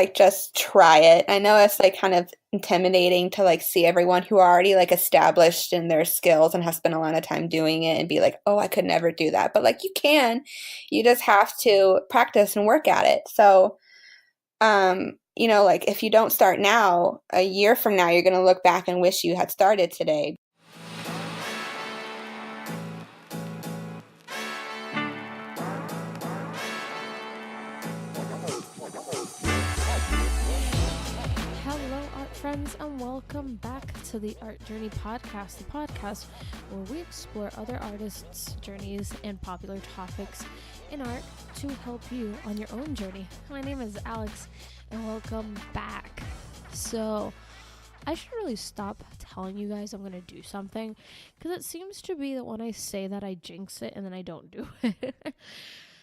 like just try it. I know it's like kind of intimidating to like see everyone who are already like established in their skills and have spent a lot of time doing it and be like, oh, I could never do that. But like you can, you just have to practice and work at it. So, like if you don't start now, a year from now, you're going to look back and wish you had started today. Friends, and welcome back to the Art Journey Podcast, the podcast where we explore other artists' journeys and popular topics in art to help you on your own journey. My name is Alex, and welcome back. So, I should really stop telling you guys I'm going to do something, because it seems to be that when I say that, I jinx it, and then I don't do it.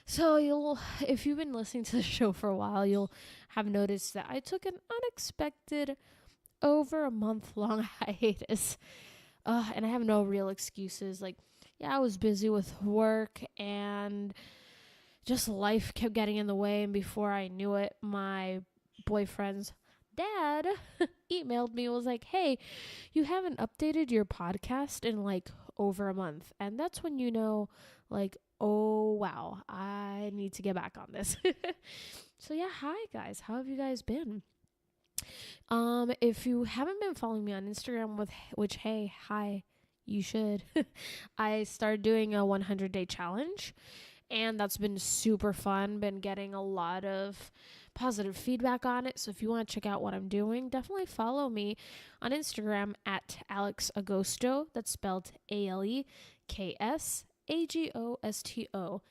So if you've been listening to the show for a while, you'll have noticed that I took an unexpected over a month-long hiatus, and I have no real excuses. Like, yeah, I was busy with work, and just life kept getting in the way, and before I knew it, my boyfriend's dad emailed me and was like, hey, you haven't updated your podcast in like over a month. And that's when you know, like, oh wow, I need to get back on this. So yeah, hi guys, how have you guys been? If you haven't been following me on Instagram, which hey, hi, you should. I started doing a 100-day challenge, and that's been super fun. Been getting a lot of positive feedback on it. So if you want to check out what I'm doing, definitely follow me on Instagram at Alex Agosto. That's spelled ALEKSAGOSTO.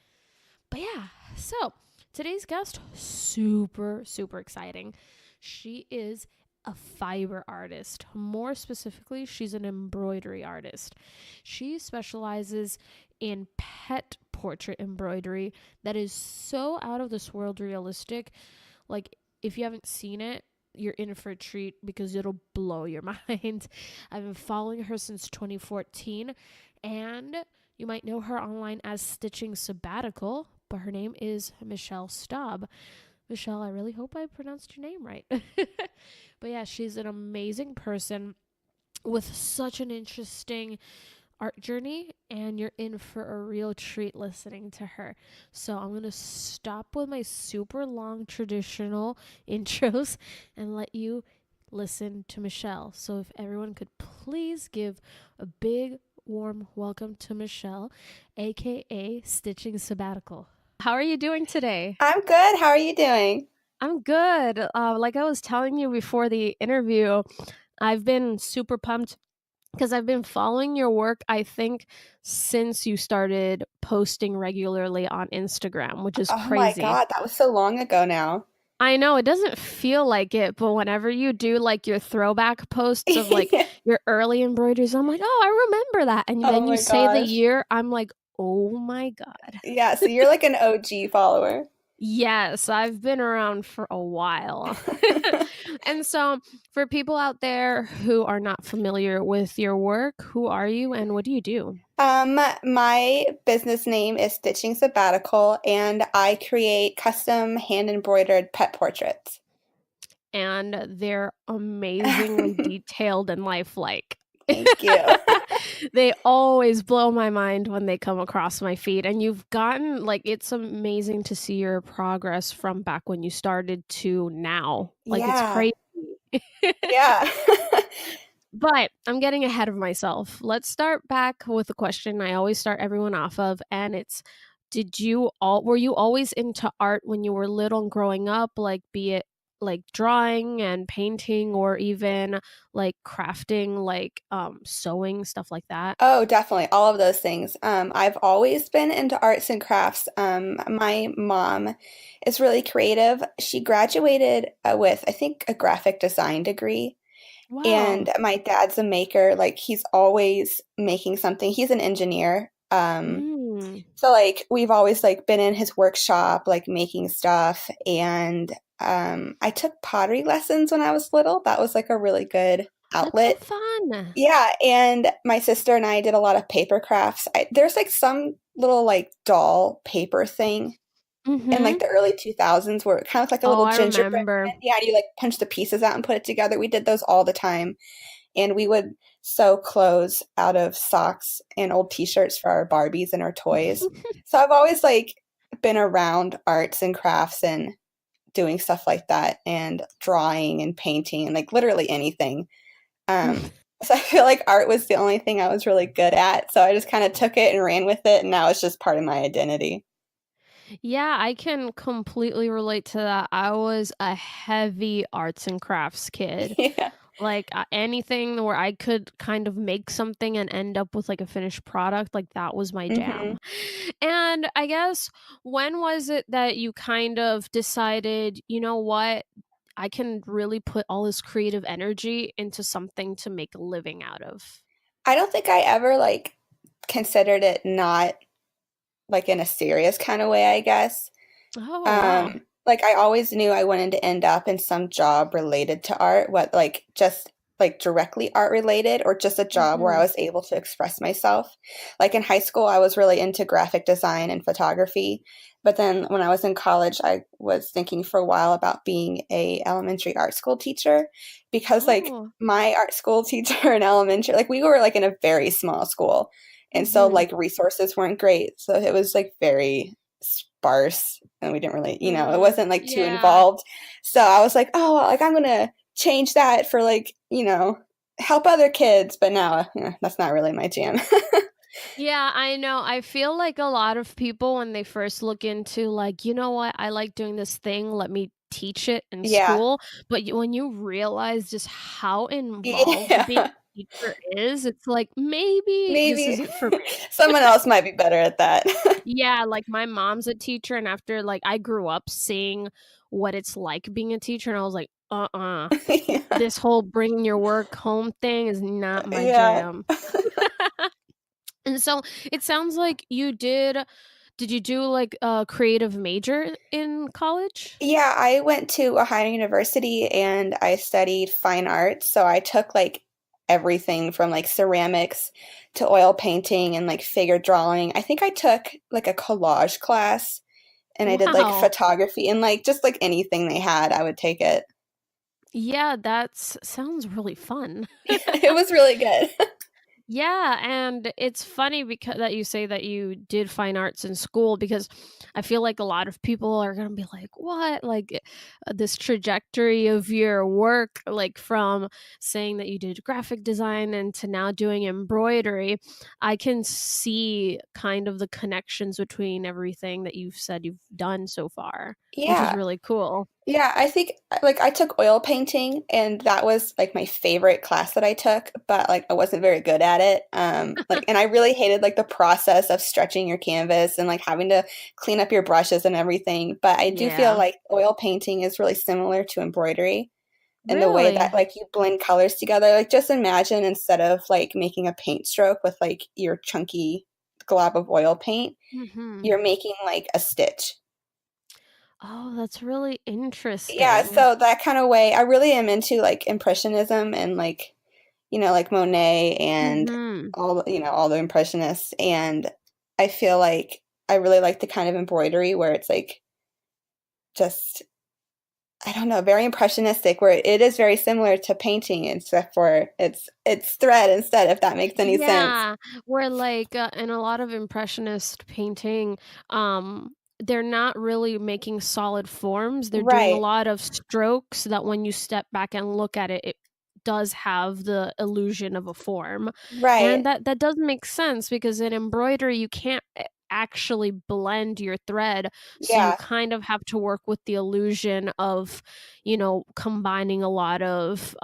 But yeah, so today's guest, super, super exciting. She is a fiber artist. More specifically, she's an embroidery artist. She specializes in pet portrait embroidery that is so out of this world realistic. Like, if you haven't seen it, you're in for a treat because it'll blow your mind. I've been following her since 2014, and you might know her online as StitchingSabbatical, but her name is Michelle Staub. Michelle, I really hope I pronounced your name right. But yeah, she's an amazing person with such an interesting art journey, and you're in for a real treat listening to her. So I'm going to stop with my super long traditional intros and let you listen to Michelle. So if everyone could please give a big warm welcome to Michelle, aka Stitching Sabbatical. How are you doing today? I'm good. How are you doing? I'm good. Like I was telling you before the interview, I've been super pumped because I've been following your work, I think, since you started posting regularly on Instagram, which is Oh my crazy. God, that was so long ago now. I know, it doesn't feel like it, but whenever you do like your throwback posts of like your early embroideries, I'm like, oh, I remember that. And Oh then you my say the gosh. year, I'm like, oh my God. Yeah, so you're like an OG follower. Yes, I've been around for a while. And so for people out there who are not familiar with your work, who are you and what do you do? My business name is Stitching Sabbatical, and I create custom hand embroidered pet portraits. And they're amazingly detailed and lifelike. Thank you. They always blow my mind when they come across my feed, and you've gotten like, it's amazing to see your progress from back when you started to now. Like, it's Yeah. crazy. Yeah. But I'm getting ahead of myself. Let's start back with a question I always start everyone off of, and it's, were you always into art when you were little and growing up, like be it like drawing and painting or even like crafting, like sewing, stuff like that? Oh, definitely. All of those things. I've always been into arts and crafts. My mom is really creative. She graduated with, I think, a graphic design degree. Wow. And my dad's a maker. Like, he's always making something. He's an engineer. Mm. So like we've always like been in his workshop, like making stuff. And I took pottery lessons when I was little. That was like a really good That's so outlet. fun. Yeah, and my sister and I did a lot of paper crafts. There's like some little like doll paper thing in Mm-hmm. like the early 2000s where it kind of looked like a Oh, little I gingerbread remember. man. Yeah, and you like punch the pieces out and put it together. We did those all the time. And we would sew clothes out of socks and old t-shirts for our Barbies and our toys. So I've always like been around arts and crafts and doing stuff like that and drawing and painting and like literally anything. So I feel like art was the only thing I was really good at. So I just kind of took it and ran with it, and now it's just part of my identity. Yeah, I can completely relate to that. I was a heavy arts and crafts kid. Yeah. Like anything where I could kind of make something and end up with like a finished product, like that was my Hmm. jam. And I guess when was it that you kind of decided, you know what, I can really put all this creative energy into something to make a living out of? I don't think I ever like considered it not like in a serious kind of way, I guess. Oh, wow. Like I always knew I wanted to end up in some job related to art, what like just like directly art related or just a job where I Mhm. was able to express myself. Like in high school, I was really into graphic design and photography, but then when I was in college, I was thinking for a while about being a elementary art school teacher because like Oh. my art school teacher in elementary, like we were like in a very small school. And so Mhm. like resources weren't great. So it was like very sparse and we didn't really, it wasn't like too Yeah. involved. So I was like, oh, like I'm gonna change that for like, help other kids. But now that's not really my jam. Yeah, I know. I feel like a lot of people when they first look into like, you know what, I like doing this thing, let me teach it in Yeah. school. But when you realize just how involved being Yeah. a teacher is, it's like maybe this Maybe isn't for me. someone else might be better at that. Yeah, like my mom's a teacher, and after like I grew up seeing what it's like being a teacher, and I was like, Yeah. this whole bringing your work home thing is not my Yeah. jam. And so it sounds like did you do like a creative major in college? Yeah, I went to Ohio University and I studied fine arts. So I took like everything from like ceramics to oil painting and like figure drawing. I think I took like a collage class and I did like Wow. photography and like just like anything they had, I would take it. Yeah, sounds really fun. It was really good. Yeah, and it's funny because that you say that you did fine arts in school because I feel like a lot of people are going to be like, "What?" Like this trajectory of your work like from saying that you did graphic design and to now doing embroidery, I can see kind of the connections between everything that you've said you've done so far, which is Yeah. really cool. Yeah, I think like I took oil painting and that was like my favorite class that I took, but like I wasn't very good at it. Like and I really hated like the process of stretching your canvas and like having to clean up your brushes and everything. But I do feel Yeah. like oil painting is really similar to embroidery in the way that Really? like you blend colors together. Like just imagine instead of like making a paint stroke with like your chunky glob of oil paint, Mhm. you're making like a stitch. Oh, that's really Yeah, interesting. so that kind of way, I really am into like impressionism and like, like Monet and Mhm. all the impressionists. And I feel like I really like the kind of embroidery where it's like just, I don't know, very impressionistic, where it is very similar to painting, except for it's thread instead, if that makes any sense. Yeah, where like in a lot of impressionist painting, they're not really making solid forms. They're doing a Right, lot of strokes that when you step back and look at it, it does have the illusion of a form. And right. that does make sense because in embroidery you can't actually blend your thread, so you Yeah. kind of have to work with the illusion of, combining a lot of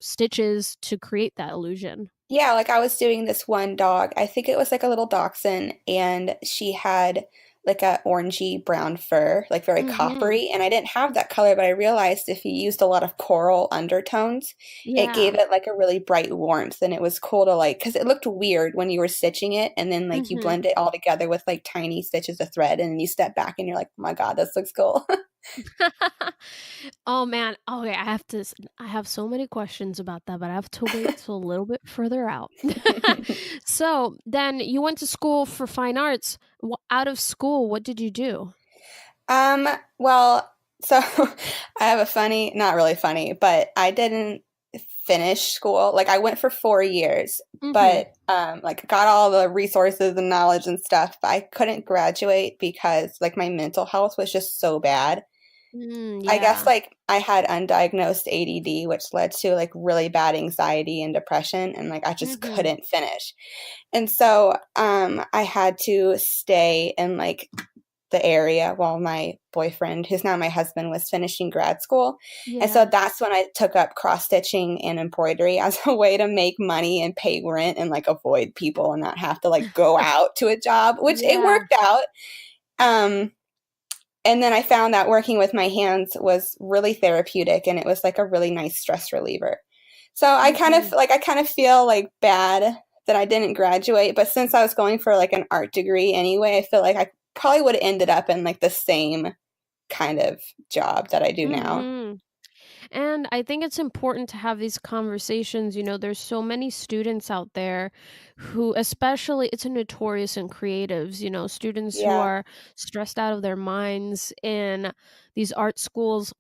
stitches to create that illusion. Yeah, like I was doing this one dog. I think it was like a little dachshund, and she had like a orangey brown fur, like very Mhm. coppery. And I didn't have that color, but I realized if you used a lot of coral undertones, it Yeah. gave it like a really bright warmth. And it was cool to like, because it looked weird when you were stitching it, and then like you Mhm. blend it all together with like tiny stitches of thread, and you step back and you're like, oh my God, this looks cool. Oh, man. Okay, I have so many questions about that, but I have to wait till a little bit further out. So, then you went to school for fine arts. Out of school, what did you do? Um, well, so I have a funny, not really funny, but I didn't finish school. Like I went for 4 years, Mm-hmm. but like got all the resources and knowledge and stuff, but I couldn't graduate because like my mental health was just so bad. I guess Yeah. like I had undiagnosed ADD, which led to like really bad anxiety and depression, and like I just Mm-hmm. couldn't finish. And so I had to stay in like the area while my boyfriend, who's now my husband, was finishing grad school. And so Yeah. that's when I took up cross stitching and embroidery as a way to make money and pay rent and like avoid people and not have to like go out to a job, which it Yeah. worked out. Um, and then I found that working with my hands was really therapeutic and it was like a really nice stress reliever. So Mm-hmm. I kind of feel like bad that I didn't graduate, but since I was going for like an art degree anyway, I feel like I probably would have ended up in like the same kind of job that I do now. Mm-hmm. And I think it's important to have these conversations. There's so many students out there who, especially, it's a notorious in creatives, students who Yeah. are stressed out of their minds in these art schools,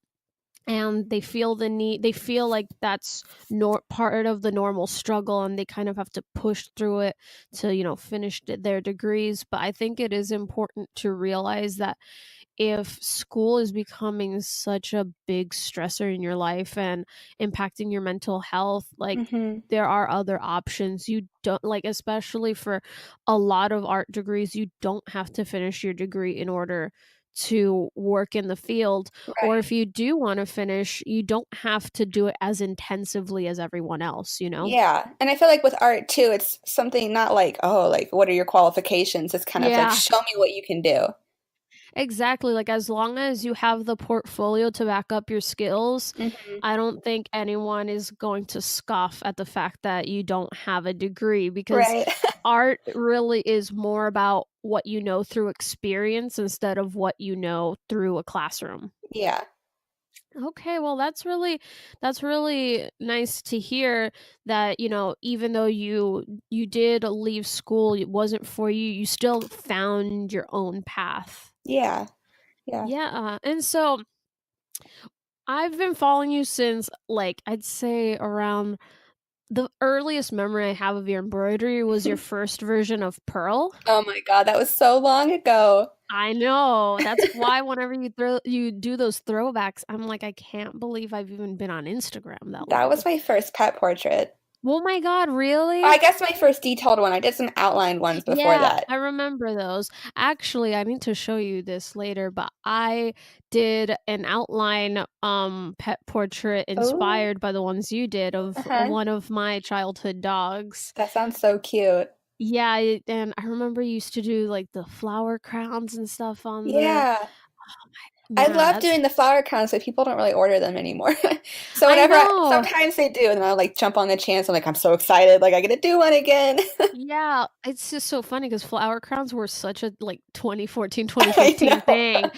and they feel like that's part of the normal struggle, and they kind of have to push through it to finish their degrees. But I think it is important to realize that if school is becoming such a big stressor in your life and impacting your mental health, like, Mhm. there are other options. You don't, like, especially for a lot of art degrees, you don't have to finish your degree in order to work in the field. Or Right. if you do want to finish, you don't have to do it as intensively as everyone else. Yeah. And I feel like with art too, it's something not like, oh, like what are your qualifications? It's kind of like Yeah. show me what you can do. Exactly. Like, as long as you have the portfolio to back up your skills, Mhm. I don't think anyone is going to scoff at the fact that you don't have a degree, because Right. art really is more about what you know through experience instead of what you know through a classroom. Yeah. Okay, well, that's really nice to hear that, even though you did leave school, it wasn't for you, you still found your own path. Yeah. Yeah. Yeah, and so I've been following you since, like, I'd say around the earliest memory I have of your embroidery was your first version of Pearl. Oh my God, that was so long ago. I know. That's why whenever you do those throwbacks, I'm like, I can't believe I've even been on Instagram that That long. was my first pet portrait. Oh my god, really? I guess my first detailed one. I did some outlined ones before Yeah, that. I remember those. Actually, I need to show you this later, but I did an outline pet portrait Oh, inspired by the ones you did of uh-huh. one of my childhood dogs. That sounds so cute. Yeah, and I remember you used to do like the flower crowns and stuff on the Yeah. I man, love that's doing the flower crowns, but people don't really order them anymore. So I know. sometimes they do, and I'll like jump on the chance. I'm like, I'm so excited, like I get to do one again. Yeah, it's just so funny because flower crowns were such a, like, 2014, I 2015 know. thing.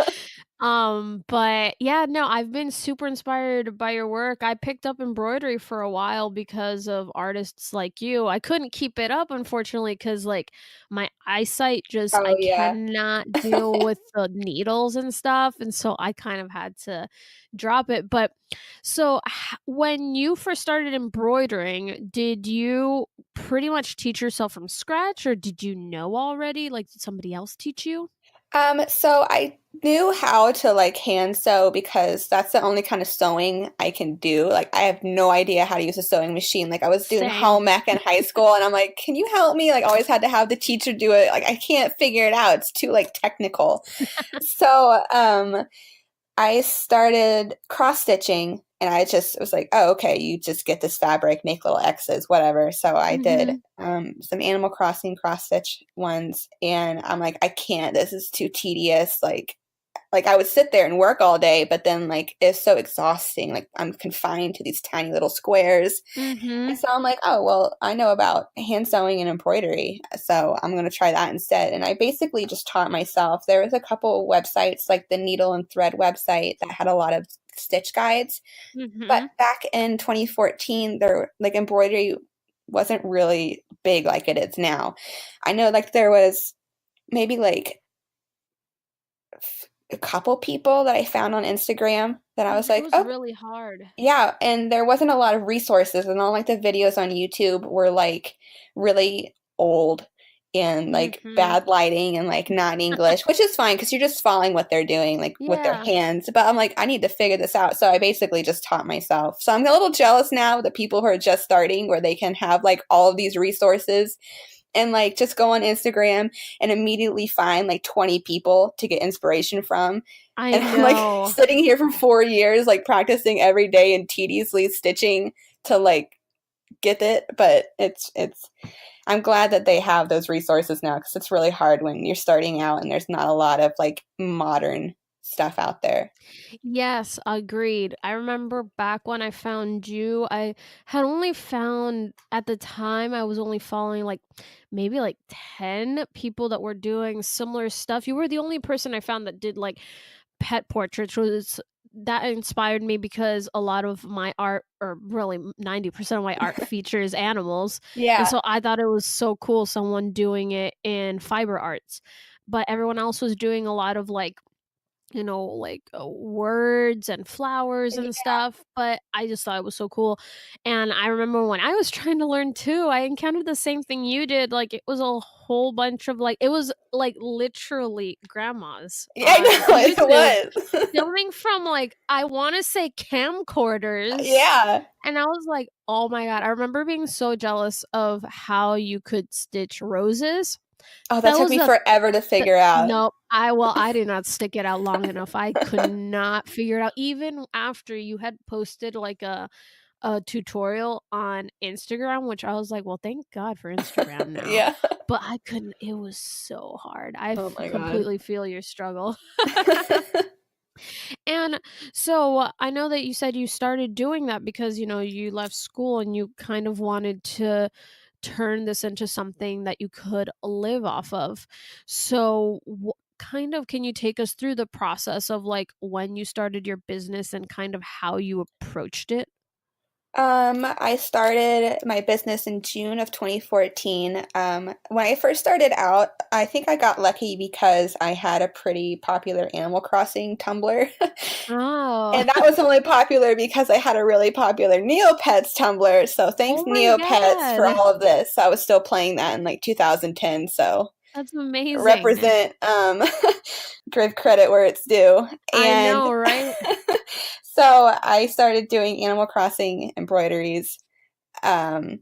But yeah, no, I've been super inspired by your work. I picked up embroidery for a while because of artists like you. I couldn't keep it up, unfortunately, because, like, my eyesight just, I Oh yeah. cannot deal with the needles and stuff, and so I kind of had to drop it. But so, when you first started embroidering, did you pretty much teach yourself from scratch, or did you know already? Like, did somebody else teach you? So I knew how to like hand sew because that's the only kind of sewing I can do. Like I have no idea how to use a sewing machine. Like I was doing Same. home ec in high school and I'm like, can you help me? Like always had to have the teacher do it. Like I can't figure it out. It's too like technical. So I started cross stitching and I just was like, oh, okay, you just get this fabric, make little X's, whatever. So I did Mhm. some Animal Crossing cross stitch ones, and I'm like, I can't. This is too tedious. Like I would sit there and work all day, but then like it's so exhausting. Like I'm confined to these tiny little squares. And Mhm. so I'm like, oh, well, I know about hand sewing and embroidery, so I'm going to try that instead. And I basically just taught myself. There was a couple websites, like the Needle and Thread website, that had a lot of stitch guides. But Mhm. back in 2014, there like embroidery wasn't really big like it is now. I know like there was maybe like a couple people that I found on Instagram that I was It like, was oh, really hard. yeah, and there wasn't a lot of resources, and all like the videos on YouTube were like really old and like Mm-hmm. bad lighting and like not in English, which is fine because you're just following what they're doing, like with their Yeah. hands. But I'm like, I need to figure this out. So I basically just taught myself. So I'm a little jealous now of the people who are just starting where they can have like all of these resources and like just go on Instagram and immediately find like 20 people to get inspiration from. I And I'm like know. sitting here for 4 years, like practicing every day and tediously stitching to like get it. But I'm glad that they have those resources now because it's really hard when you're starting out and there's not a lot of like modern stuff out there. Yes, agreed. I remember back when I found you, I had only found at the time I was only following like maybe like 10 people that were doing similar stuff. You were the only person I found that did like pet portraits, was that inspired me because a lot of my art, or really 90% of my art, features animals. And Yeah. so I thought it was so cool someone doing it in fiber arts. But everyone else was doing a lot of like, like words and flowers and stuff. But I just thought it was so cool. And I remember when I was trying to learn too, I encountered the same thing you did. Like, it was a whole bunch of like, it was like literally grandmas Yeah, I on know YouTube it was. filming from like, I want to say camcorders. Yeah. And I was like, oh my God. I remember being so jealous of how you could stitch roses. Oh, that That took was me the forever to the figure out. no, I did not stick it out long enough. I could not figure it out even after you had posted like a tutorial on Instagram, which I was like, "Well, thank God for Instagram now." Yeah. But I couldn't, it was so hard. Oh my God. Completely feel your struggle. And so I know that you said you started doing that because, you left school and you kind of wanted to turn this into something that you could live off of. So, kind of, can you take us through the process of like when you started your business and kind of how you approached it? I started my business in June of 2014. When I first started out, I think I got lucky because I had a pretty popular Animal Crossing Tumblr. Oh, And that was only popular because I had a really popular Neopets Tumblr. So thanks oh my Neopets for God. all of this. I was still playing that in like 2010. So That's amazing. represent give credit where it's due. I And know, right? so I started doing Animal Crossing embroideries, um,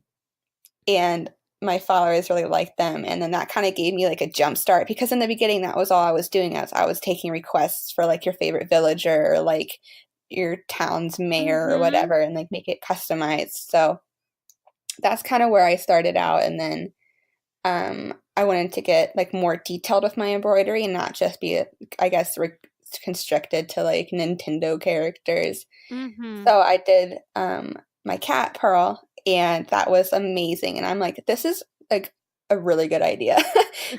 and my followers really liked them. And then that kind of gave me like a jump start because in the beginning that was all I was doing. I was taking requests for like your favorite villager or like your town's mayor or Mhm. whatever and like make it customized. So that's kind of where I started out. And then I wanted to get like more detailed with my embroidery and not just be, I guess, constricted to like Nintendo characters. Mhm. So I did my cat Pearl, and that was amazing. And I'm like, this is like a really good idea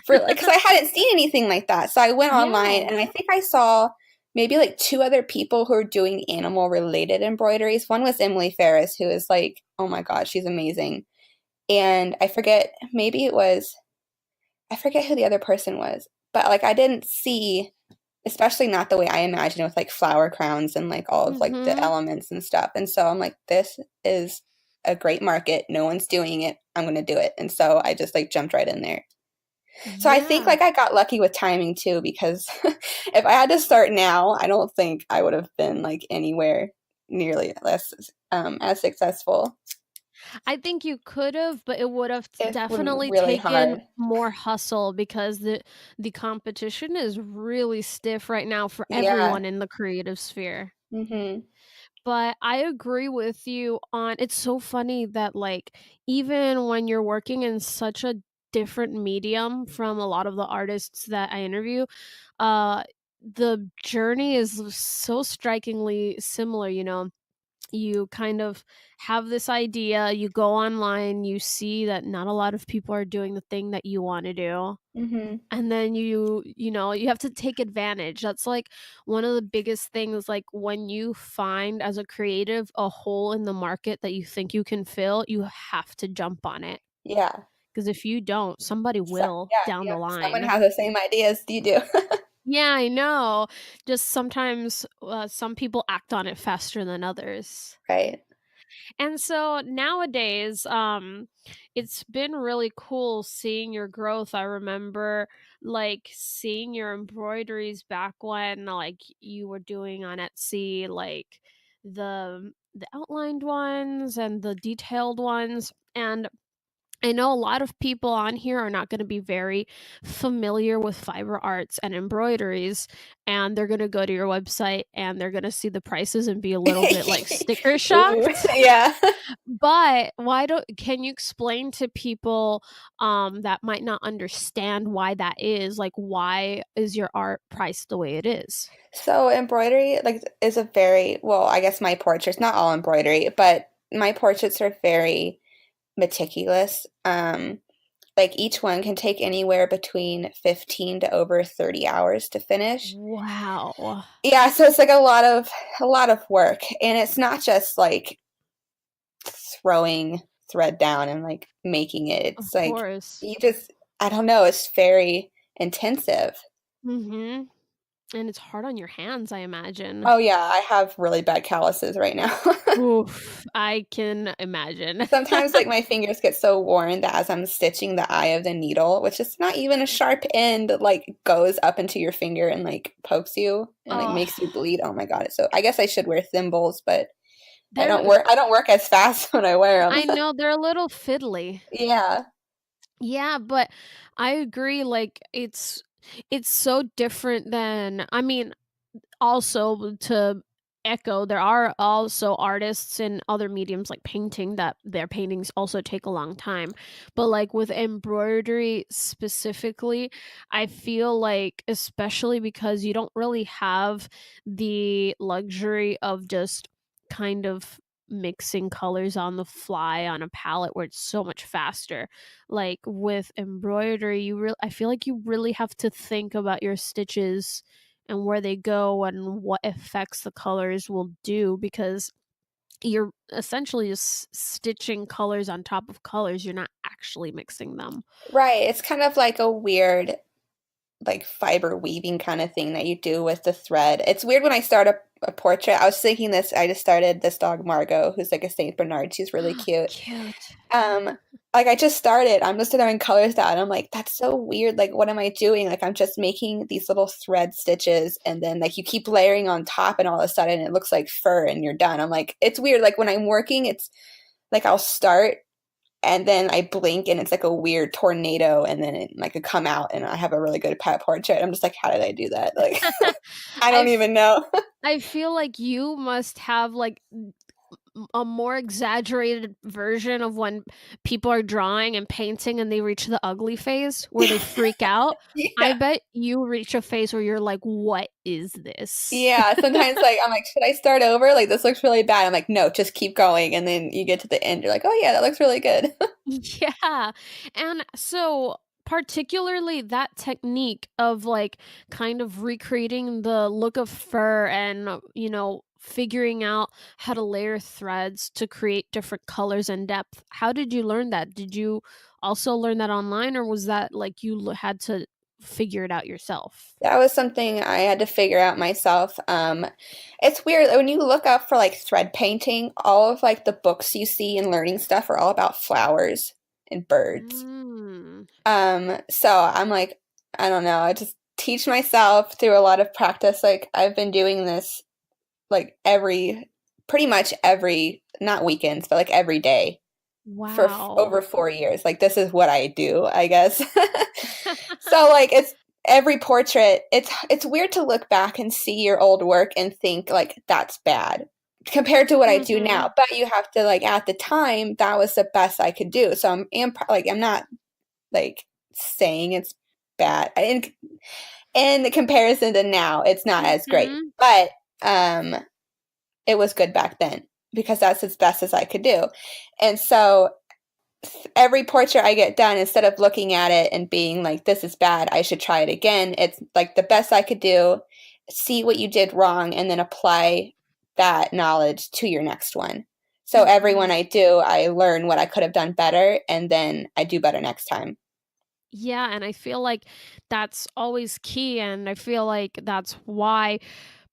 for like because I hadn't seen anything like that. So I went online, Yeah. and I think I saw maybe like two other people who are doing animal related embroideries. One was Emily Ferris, who is like, oh my god, she's amazing. And I forget who the other person was, but like I didn't see, especially not the way I imagine with like flower crowns and like all of like the Mhm. elements and stuff. And so I'm like, this is a great market. No one's doing it. I'm going to do it. And so I just like jumped right in there. So I think Yeah. like I got lucky with timing too, because if I had to start now, I don't think I would have been like anywhere nearly less as successful. I think you could have, but it would have It would be definitely really taken hard. more hustle because the competition is really stiff right now for Yeah. everyone in the creative sphere. Hmm. But I agree with you on, it's so funny that like even when you're working in such a different medium from a lot of the artists that I interview, uh the journey is so strikingly similar, you kind of have this idea, you go online, you see that not a lot of people are doing the thing that you want to do. Hmm. And then you have to take advantage. That's like one of the biggest things, like when you find as a creative a hole in the market that you think you can fill, you have to jump on it. Yeah. Because if you don't, somebody So, will yeah, down yeah. the Someone line. has the same idea as you do. Yeah, I know. Just sometimes some people act on it faster than others. Right. And so nowadays, it's been really cool seeing your growth. I remember like seeing your embroideries back when like you were doing on Etsy, like the outlined ones and the detailed ones. And I know a lot of people on here are not going to be very familiar with fiber arts and embroideries, and they're going to go to your website and they're going to see the prices and be a little bit like sticker Ooh, shocked. yeah. But why don't can you explain to people that might not understand why that is? Like why is your art priced the way it is? So embroidery like is a very well, I guess my portraits, not all embroidery, but my portraits are very meticulous. Like each one can take anywhere between 15 to over 30 hours to finish. Wow. Yeah, so it's like a lot of work, and it's not just like throwing thread down and like making it. Of It's like course. you just I don't know, it's very intensive. Mhm. And it's hard on your hands, I imagine. Oh yeah, I have really bad calluses right now. Oof, I can imagine. Sometimes like my fingers get so worn that as I'm stitching the eye of the needle, which is not even a sharp end, like goes up into your finger and like pokes you and like Oh, makes you bleed. Oh my God. So I guess I should wear thimbles, but they're I don't work as fast when I wear them. I know they're a little fiddly. Yeah. Yeah, but I agree, like, it's so different than I mean, also to echo, there are also artists in other mediums like painting that their paintings also take a long time. But like with embroidery specifically, I feel like especially because you don't really have the luxury of just kind of mixing colors on the fly on a palette where it's so much faster. Like with embroidery, I feel like you really have to think about your stitches and where they go and what effects the colors will do because you're essentially just stitching colors on top of colors. You're not actually mixing them. Right. It's kind of like a weird like fiber weaving kind of thing that you do with the thread. It's weird when I start a portrait. I was thinking this, I just started this dog Margot, who's like a Saint Bernard. She's really cute. Cute. Um, like I just started, I'm just throwing colors down. I'm like, that's so weird. Like, what am I doing? Like, I'm just making these little thread stitches, and then like you keep layering on top, and all of a sudden it looks like fur, and you're done. I'm like, it's weird. Like when I'm working, it's like I'll start, and then I blink, and it's like a weird tornado, and then it like it come out, and I have a really good pet portrait. I'm just like, how did I do that? Like, I I don't f- even know. I feel like you must have like a more exaggerated version of when people are drawing and painting and they reach the ugly phase where they freak out. I Yeah. bet you reach a phase where you're like, what is this? Yeah, sometimes like I'm like, should I start over? Like this looks really bad. I'm like, no, just keep going. And then you get to the end, you're like, oh yeah, that looks really good. Yeah. And so particularly that technique of like kind of recreating the look of fur and figuring out how to layer threads to create different colors and depth. How did you learn that? Did you also learn that online or was that like had to figure it out yourself? That was something I had to figure out myself. It's weird when you look up for like thread painting, all of like the books you see and learning stuff are all about flowers and birds. Mm. So I'm like, I don't know, I just teach myself through a lot of practice. Like I've been doing this like pretty much every, not weekends, but like every day for Wow. over 4 years. Like this is what I do, I guess. So like it's every portrait. It's weird to look back and see your old work and think like that's bad compared to what I do now. Mhm. But you have to like at the time that was the best I could do. So like I'm not like saying it's bad. In the comparison to now, it's not as great. Mhm. But it was good back then because that's as best as I could do. And so every portrait I get done, instead of looking at it and being like, this is bad, I should try it again, it's like the best I could do, see what you did wrong, and then apply that knowledge to your next one. So every one Mhm. I do, I learn what I could have done better, and then I do better next time. Yeah, and I feel like that's always key, and I feel like that's why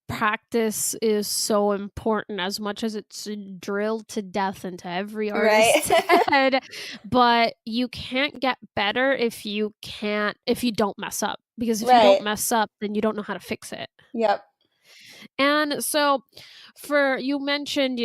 practice is so important as much as it's drilled to death into every Right. artist's head. But you can't get better if you don't mess up. Because if you don't Right. mess up, then you don't know how to fix it. Yep. And so for you mentioned,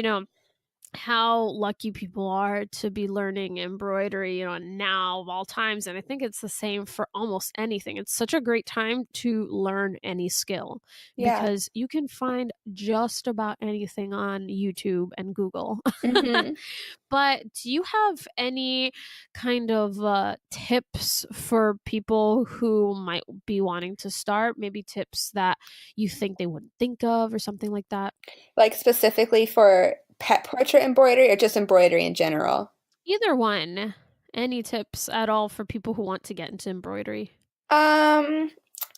how lucky people are to be learning embroidery, now of all times. And I think it's the same for almost anything. It's such a great time to learn any skill Yeah. because you can find just about anything on YouTube and Google. Hmm. But do you have any kind of tips for people who might be wanting to start? Maybe tips that you think they wouldn't think of or something like that? Like specifically for pet portrait embroidery or just embroidery in general? Either one. Any tips at all for people who want to get into embroidery? Um,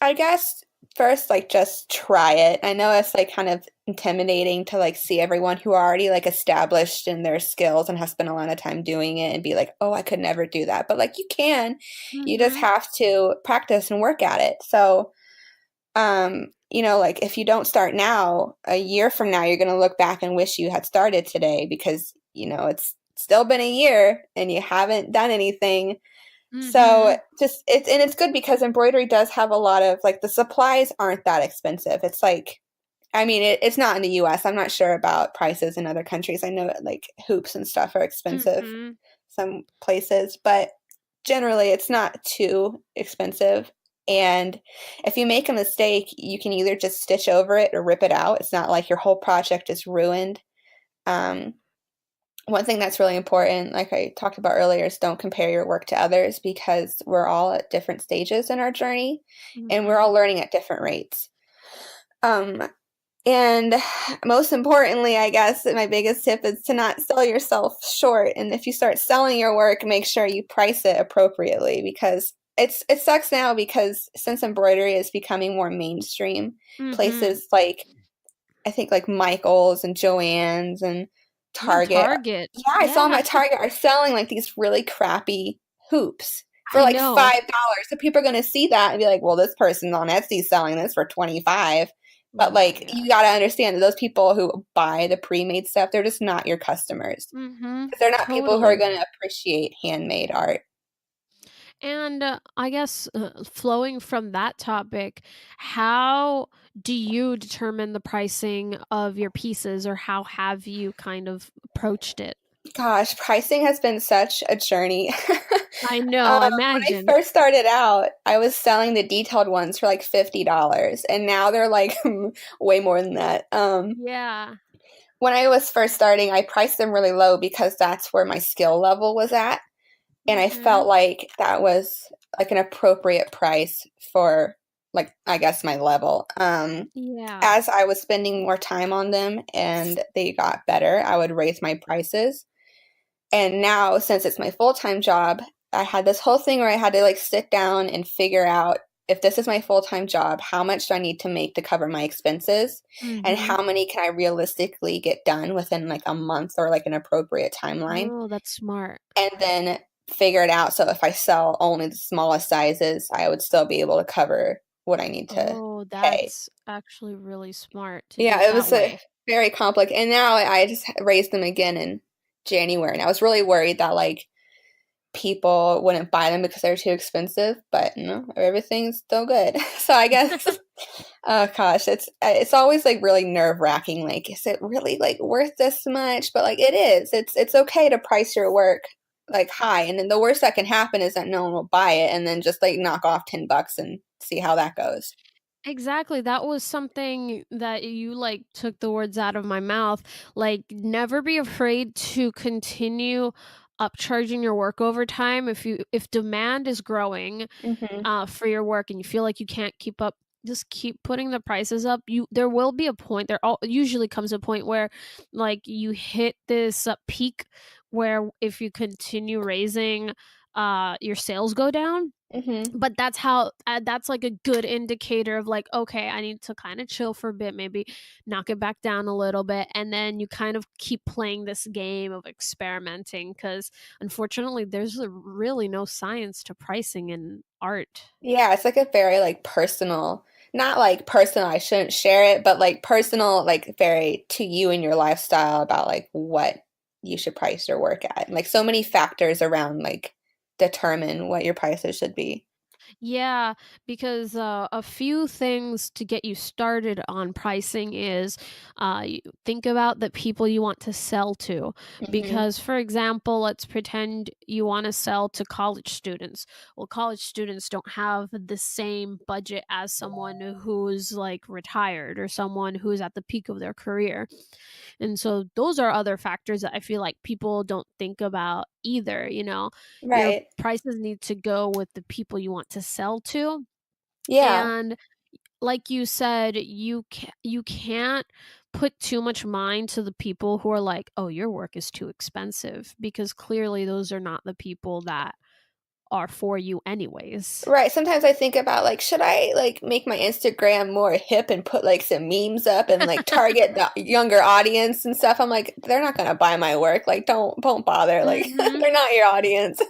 I guess first, like, just try it. I know it's like kind of intimidating to like see everyone who are already like established in their skills and have spent a lot of time doing it and be like, oh, I could never do that. But like, you can. You just Mhm. have to practice and work at it. So, like if you don't start now, a year from now, you're going to look back and wish you had started today because, it's still been a year and you haven't done anything. So Mhm. it's good because embroidery does have a lot of like the supplies aren't that expensive. It's like, I mean, it's not in the US. I'm not sure about prices in other countries. I know like hoops and stuff are expensive Mhm. some places, but generally it's not too expensive. And if you make a mistake, you can either just stitch over it or rip it out. It's not like your whole project is ruined. Um, One thing that's really important, like I talked about earlier, is don't compare your work to others because we're all at different stages in our journey and we're Mhm. all learning at different rates. Um, and most importantly, I guess my biggest tip is to not sell yourself short. And if you start selling your work, make sure you price it appropriately because it sucks now because since embroidery is becoming more mainstream, Mhm. places like I think like Michael's and Joann's and Even Target. Target. Yeah, I saw them Yeah. at Target are selling like these really crappy hoops for I like know. $5. So people are going to see that and be like, "Well, this person's on Etsy selling this for 25." But Oh my like god. you got to understand that those people who buy the pre-made stuff, they're just not your customers. Mhm. Because they're not people who are Totally. going to appreciate handmade art. And I guess flowing from that topic, how do you determine the pricing of your pieces, or how have you kind of approached it? Gosh, pricing has been such a journey. I know, I When I imagine. first started out, I was selling the detailed ones for like $50, and now they're like way more than that. Yeah. When I was first starting, I priced them really low because that's where my skill level was at, and I felt Mhm. like that was like an appropriate price for like I guess my level. Yeah. As I was spending more time on them and they got better, I would raise my prices. And now, since it's my full-time job, I had this whole thing where I had to like sit down and figure out if this is my full-time job, how much do I need to make to cover my expenses? And Mhm. how many can I realistically get done within like a month or like an appropriate timeline? Oh, that's smart. And then figure it out. So if I sell only the smallest sizes, I would still be able to cover what I need to Oh, pay. that's actually really smart to do Yeah, it it that was way. very complex. And now I just raised them again in January. And I was really worried that like people wouldn't buy them because they're too expensive, but no, everything's still good. So I guess, oh gosh, it's always like really nerve wracking. Like, is it really like worth this much? But like, it is. It's okay to price your work like high, and then the worst that can happen is that no one will buy it, and then just like knock off $10 and see how that goes. Exactly. That was something that you like took the words out of my mouth. Like, never be afraid to continue upcharging your work over time. If demand is growing Hmm. for your work and you feel like you can't keep up, just keep putting the prices up. There will be a point. Usually comes a point where like you hit this peak where if you continue raising, your sales go down. Hmm. But that's like a good indicator of like, okay, I need to kind of chill for a bit, maybe knock it back down a little bit, and then you kind of keep playing this game of experimenting, because unfortunately there's really no science to pricing in art. Yeah, it's like a very like personal, not like personal, I shouldn't share it, but like personal, like very to you and your lifestyle about like what you should price your work at. Like so many factors around like determine what your prices should be. Yeah, because a few things to get you started on pricing is you think about the people you want to sell to. Hmm. Because, for example, let's pretend you want to sell to college students. Well, college students don't have the same budget as someone who's like retired or someone who's at the peak of their career. And so those are other factors that I feel like people don't think about either. Your Right. prices need to go with the people you want to sell to. Yeah. And like you said, you can't put too much mind to the people who are like, "Oh, your work is too expensive," because clearly those are not the people that are for you anyways. Right. Sometimes I think about like, should I like make my Instagram more hip and put like some memes up and like target the younger audience and stuff? I'm like, they're not gonna buy my work. Like, don't bother. Like, Mhm. they're not your audience.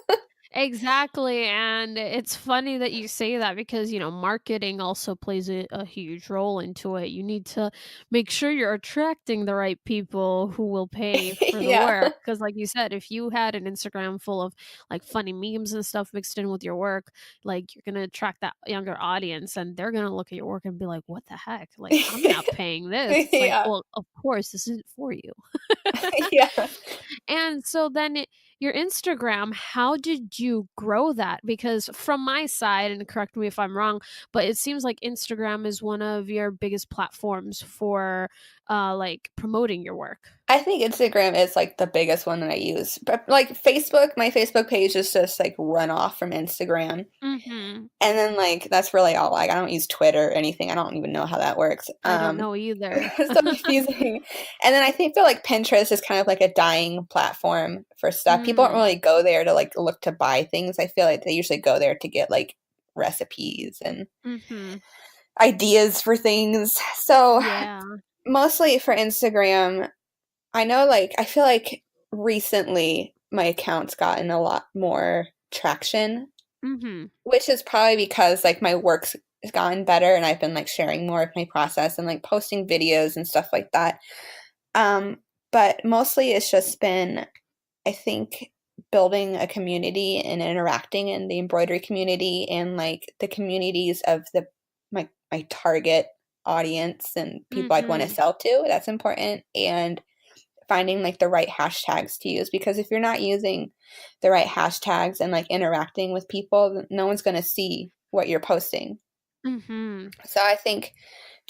Exactly, and it's funny that you say that because, marketing also plays a huge role into it. You need to make sure you're attracting the right people who will pay for the Yeah. work. Because, like you said, if you had an Instagram full of like funny memes and stuff mixed in with your work, like you're gonna attract that younger audience, and they're gonna look at your work and be like, "What the heck? Like, I'm not paying this." It's like, Yeah. well, of course, this isn't for you. Yeah. And so then your Instagram, how did you grow that? Because from my side, and correct me if I'm wrong, but it seems like Instagram is one of your biggest platforms for like promoting your work. I think Instagram is like the biggest one that I use. But like Facebook, my Facebook page is just like run off from Instagram. Mhm. And then like that's really all like I don't use Twitter or anything. I don't even know how that works. I don't know either. It's so confusing. And then I think feel like Pinterest is kind of like a dying platform for stuff. People don't Mm. really go there to like look to buy things. I feel like they usually go there to get like recipes and Mhm. ideas for things. So Yeah. mostly for Instagram, I know like I feel like recently my account's gotten a lot more traction, Mhm. which is probably because like my work's gotten better and I've been like sharing more of my process and like posting videos and stuff like that. Um, but mostly it's just been, I think, building a community and interacting in the embroidery community and like the communities of my target audience and people I'd want to Mhm. sell to. That's important. And finding like the right hashtags to use because if you're not using the right hashtags and like interacting with people, no one's going to see what you're posting. Mhm. So I think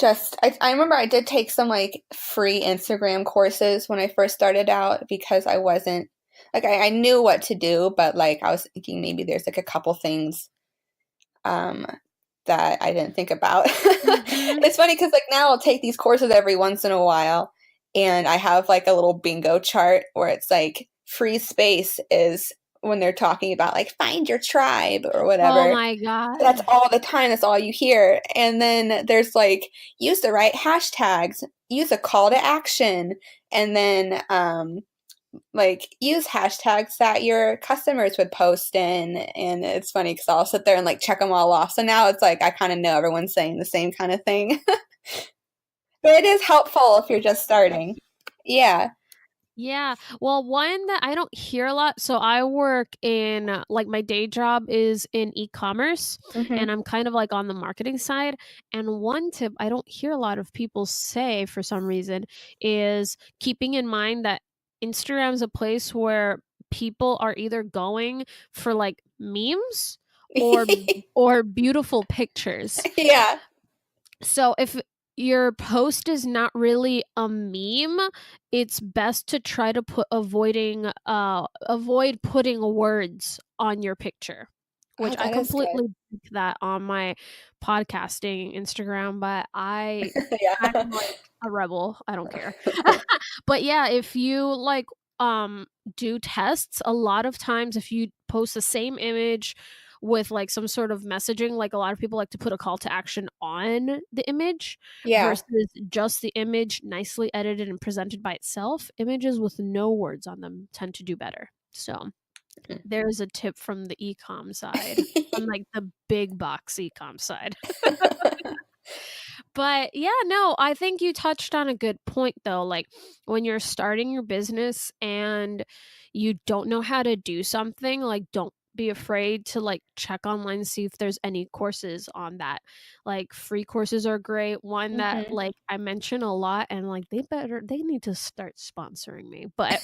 I remember I did take some like free Instagram courses when I first started out because I wasn't like I knew what to do, but like I was thinking maybe there's like a couple things um that I didn't think about. Mhm. It's funny because like now I'll take these courses every once in a while, and I have like a little bingo chart where it's like free space is when they're talking about like find your tribe or Oh whatever. my That's god. all the time. That's all you hear. And then there's like use the right hashtags, use a call to action, and then like use hashtags that your customers would post in. And it's funny because I'll sit there and like check them all off. So now it's like I kind of know everyone's saying the same kind of thing. But it is helpful if you're just starting. Yeah. Yeah. Well, one that I don't hear a lot. So I work in like my day job is in e-commerce and Hmm. I'm kind of like on the marketing side. And one tip I don't hear a lot of people say for some reason is keeping in mind that Instagram's a place where people are either going for like memes or or beautiful pictures. Yeah. So if your post is not really a meme, it's best to try to avoid putting words on your picture. Which Oh, I that is good. completely do that on my podcasting Instagram, but I'm Yeah. like a rebel. I don't care. But yeah, if you do tests, a lot of times if you post the same image with like some sort of messaging. Like a lot of people like to put a call to action on the image Yeah. versus just the image nicely edited and presented by itself. Images with no words on them tend to do better. So there's a tip from the e-com side, from like the big box e-com side. But yeah, no, I think you touched on a good point though. Like when you're starting your business and you don't know how to do something, like don't be afraid to like check online, see if there's any courses on that. Like free courses are great. One that Mhm. like I mention a lot, and like they need to start sponsoring me. But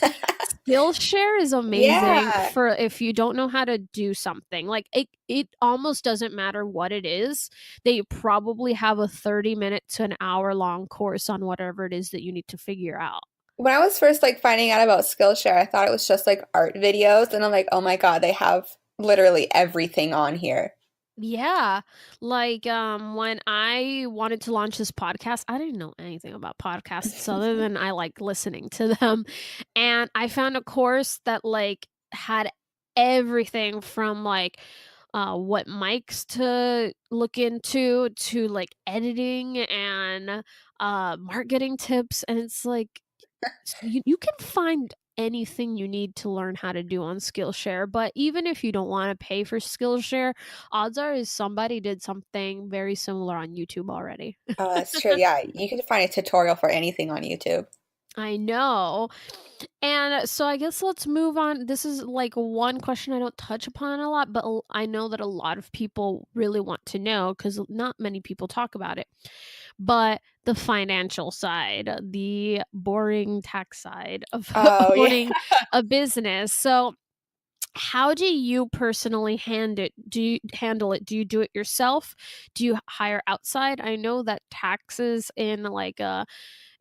Skillshare is amazing Yeah. for if you don't know how to do something. Like it almost doesn't matter what it is. They probably have a 30-minute to an hour long course on whatever it is that you need to figure out. When I was first like finding out about Skillshare, I thought it was just like art videos, and I'm like, oh my God, they have literally everything on here. Yeah. Like when I wanted to launch this podcast, I didn't know anything about podcasts other than I like listening to them. And I found a course that like had everything from like what mics to look into to like editing and marketing tips, and it's like you can find anything you need to learn how to do on Skillshare. But even if you don't want to pay for Skillshare, odds are is somebody did something very similar on YouTube already. Oh, that's true. Yeah, you can find a tutorial for anything on YouTube. I know. And so I guess let's move on. This is like one question I don't touch upon a lot, but I know that a lot of people really want to know because not many people talk about it. But the financial side, the boring tax side of Oh, yeah. owning a business. So how do you personally handle it? Do you do it yourself? Do you hire outside? I know that taxes in like a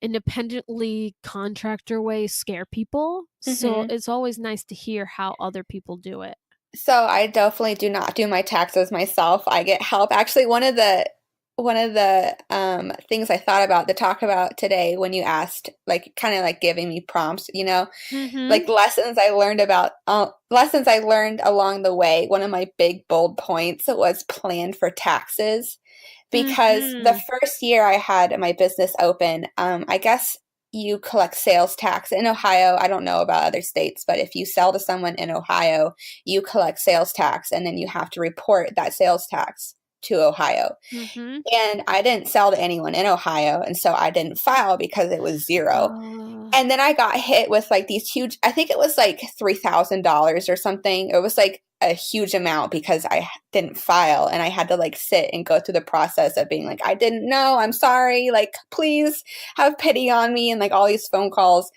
independently contractor way scare people. So hmm it's always nice to hear how other people do it. So I definitely do not do my taxes myself. I get help. Actually, one of the things I thought about to talk about today when you asked, like kind of like giving me prompts, Mhm. like lessons I learned along the way. One of my big bold points was plan for taxes because the Mhm. first year I had my business open, I guess you collect sales tax in Ohio. I don't know about other states, but if you sell to someone in Ohio, you collect sales tax and then you have to report that sales tax to Ohio. Mhm. And I didn't sell to anyone in Ohio, and so I didn't file because it was zero. Uh, And then I got hit with like these huge, I think it was like $3,000 or something. It was like a huge amount because I didn't file and I had to like sit and go through the process of being like, I didn't know, I'm sorry, like, please have pity on me, and like all these phone calls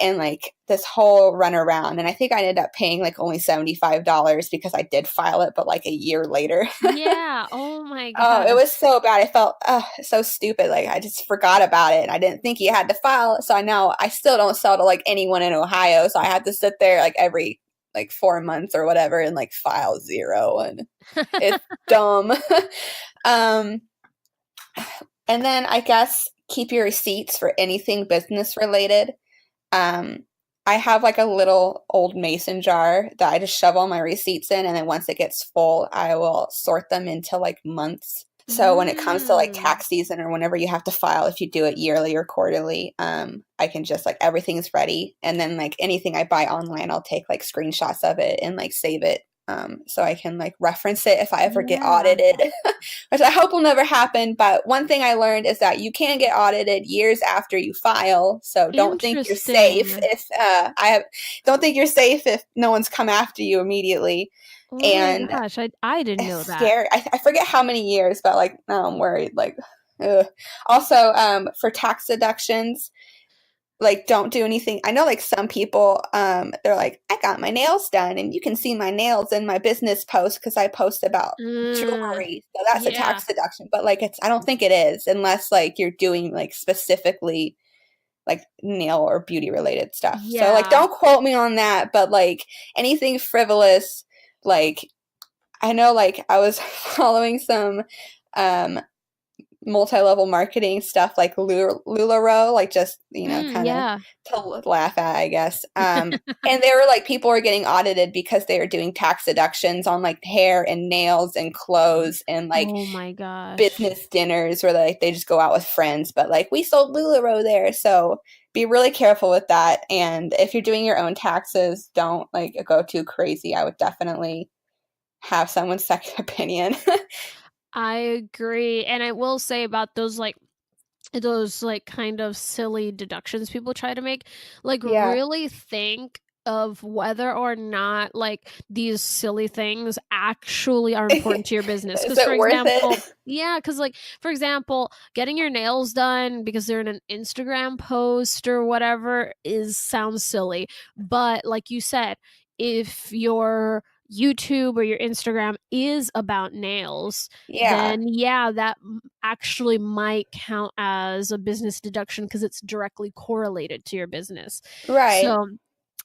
and like this whole run around. And I think I ended up paying like only $75 because I did file it, but like a year later. yeah. Oh my Oh, it gosh. was so bad. I felt so stupid. Like I just forgot about it, and I didn't think you had to file. So I still don't sell to like anyone in Ohio. So I had to sit there like every like 4 months or whatever and like file zero, and it's dumb. um, and then I guess keep your receipts for anything business related. Um, I have like a little old mason jar that I just shove all my receipts in, and then once it gets full, I will sort them into like months. So when it comes to like Mm. tax season or whenever you have to file, if you do it yearly or quarterly, I can just like everything's ready, and then like anything I buy online, I'll take like screenshots of it and like save it, so I can like reference it if I ever get Yeah. audited, which I hope will never happen. But one thing I learned is that you can get audited years after you file, so don't think you're safe Interesting. if don't think you're safe if no one's come after you immediately. Oh my And gosh. I didn't it's know that. scary. I forget how many years, but like now I'm worried. Like, ugh. Also, for tax deductions, like don't do anything. I know like some people, they're like, I got my nails done, and you can see my nails in my business post because I post about Mm, jewelry, so that's a yeah. tax deduction. But like, I don't think it is unless like you're doing like specifically like nail or beauty related stuff. So like, Yeah. don't quote me on that, but like anything frivolous, like I know like I was following some um multi-level marketing stuff like LuLaRoe, like just, kind of Yeah. to laugh at, I guess. And they were like, people were getting audited because they were doing tax deductions on like hair and nails and clothes and like Oh my gosh. business dinners where like they just go out with friends, but like we sold LuLaRoe there. So be really careful with that. And if you're doing your own taxes, don't like go too crazy. I would definitely have someone's second opinion. I agree. And I will say about those like kind of silly deductions people try to make, like Yeah. really think of whether or not like these silly things actually are important to your business. Is Because for it worth example, it? yeah, because like for example, getting your nails done because they're in an Instagram post or whatever is sounds silly, but like you said, if your YouTube or your Instagram is about nails, Yeah. then yeah, that actually might count as a business deduction because it's directly correlated to your business. Right. So,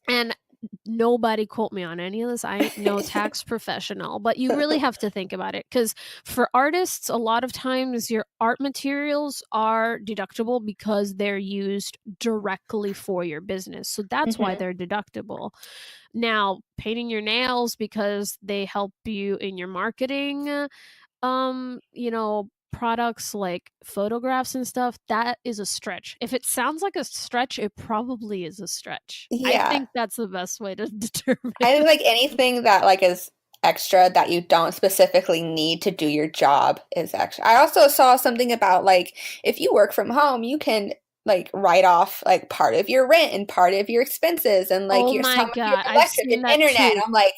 and nobody quote me on any of this. I ain't no tax professional, but you really have to think about it because for artists, a lot of times your art materials are deductible because they're used directly for your business. So that's why Hmm. they're deductible. Now, painting your nails because they help you in your marketing, products like photographs and stuff, that is a stretch. If it sounds like a stretch, it probably is a stretch. I Yeah. think that's the best way to determine. I think like anything that like is extra that you don't specifically need to do your job is extra. I also saw something about like if you work from home, you can like write off like part of your rent and part of your expenses and like Oh your my some of your god, I've electric and seen that internet. too. I'm like,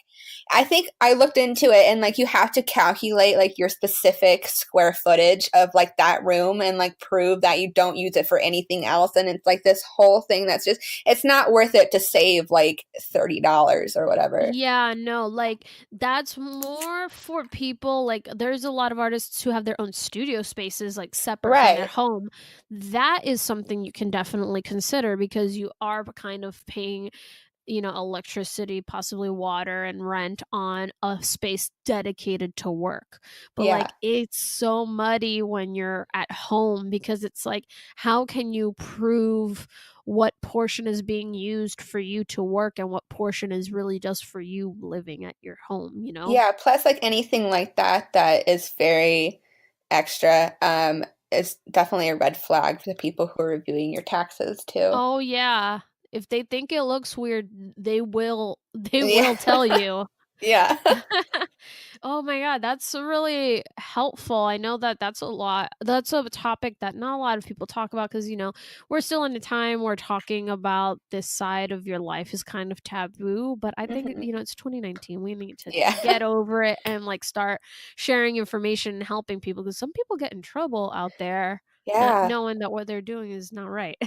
I think I looked into it and like you have to calculate like your specific square footage of like that room and like prove that you don't use it for anything else. And it's like this whole thing that's just it's not worth it to save like $30 or whatever. Yeah, no, like that's more for people like there's a lot of artists who have their own studio spaces like separate from their Right. home. That is something you can definitely consider because you are kind of paying, electricity, possibly water and rent on a space dedicated to work. But Yeah. like it's so muddy when you're at home because it's like, how can you prove what portion is being used for you to work and what portion is really just for you living at your home, you know? Yeah, plus like anything like that that is very extra, is definitely a red flag for the people who are reviewing your taxes too. Oh yeah. If they think it looks weird, they Yeah. will tell you. Yeah. Oh my god, that's really helpful. I know that that's a lot. That's a topic that not a lot of people talk about because, we're still in a time where talking about this side of your life is kind of taboo. But I think, Mhm. it's 2019. We need to Yeah. get over it and like start sharing information and helping people because some people get in trouble out there not Yeah. knowing that what they're doing is not right.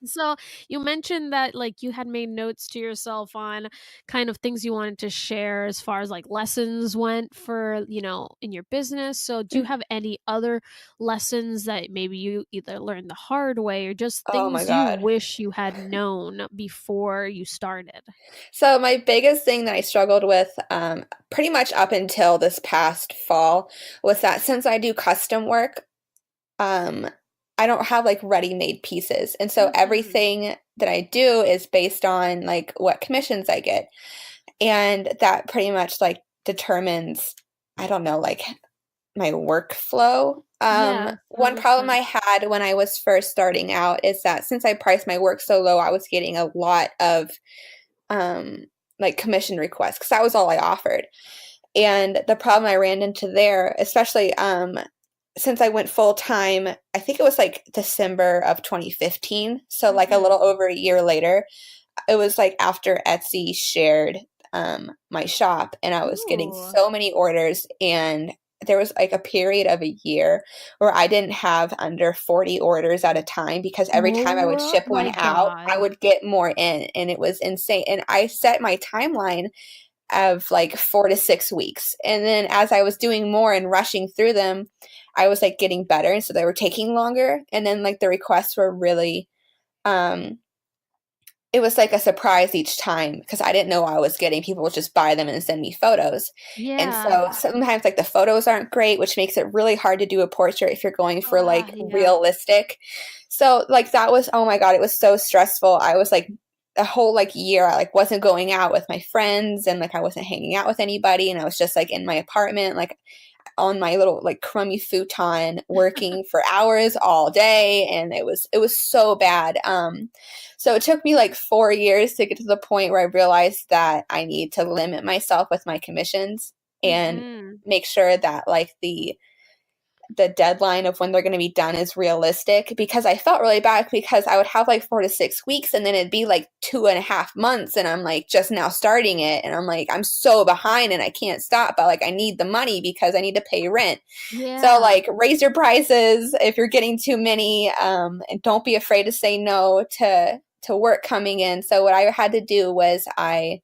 So you mentioned that like you had made notes to yourself on kind of things you wanted to share as far as like lessons went for, in your business. So do you Mhm. have any other lessons that maybe you either learned the hard way or just Oh my things you God. wish you had known before you started? So my biggest thing that I struggled with, pretty much up until this past fall, was that since I do custom work, um, I don't have like ready-made pieces. And so Mhm. everything that I do is based on like what commissions I get. And that pretty much like determines, I don't know, like my workflow. Yeah, that One makes problem I sense. had when I was first starting out is that since I priced my work so low, I was getting a lot of um, like commission requests because that was all I offered. And the problem I ran into there, especially since I went full time, I think it was like December of 2015. So like a Mhm. little over a year later, it was like after Etsy shared my shop and I was getting Ooh. so many orders and there was like a period of a year where I didn't have under 40 orders at a time because every time I would Oh ship one my out, I god. would get more in and it was insane. And I set my timeline of like 4 to 6 weeks. And then as I was doing more and rushing through them, I was like getting better. And so they were taking longer. And then like the requests were really um it was like a surprise each time because I didn't know I was getting. People would just buy them and send me photos. And Yeah. so sometimes like the photos aren't great, which makes it really hard to do a portrait if you're going for like Yeah. realistic. So like that was, oh my God, it was so stressful. I was like a whole like year I like wasn't going out with my friends and like I wasn't hanging out with anybody and I was just like in my apartment like on my little like crummy futon working for hours all day and it was so bad. So it took me like 4 years to get to the point where I realized that I need to limit myself with my commissions and Mhm. make sure that like the deadline of when they're going to be done is realistic because I felt really bad because I would have like 4 to 6 weeks and then it'd be like 2.5 months and I'm like just now starting it and I'm like I'm so behind and I can't stop but like I need the money because I need to pay rent. So Yeah. like raise your prices if you're getting too many and don't be afraid to say no to work coming in. So what I had to do was I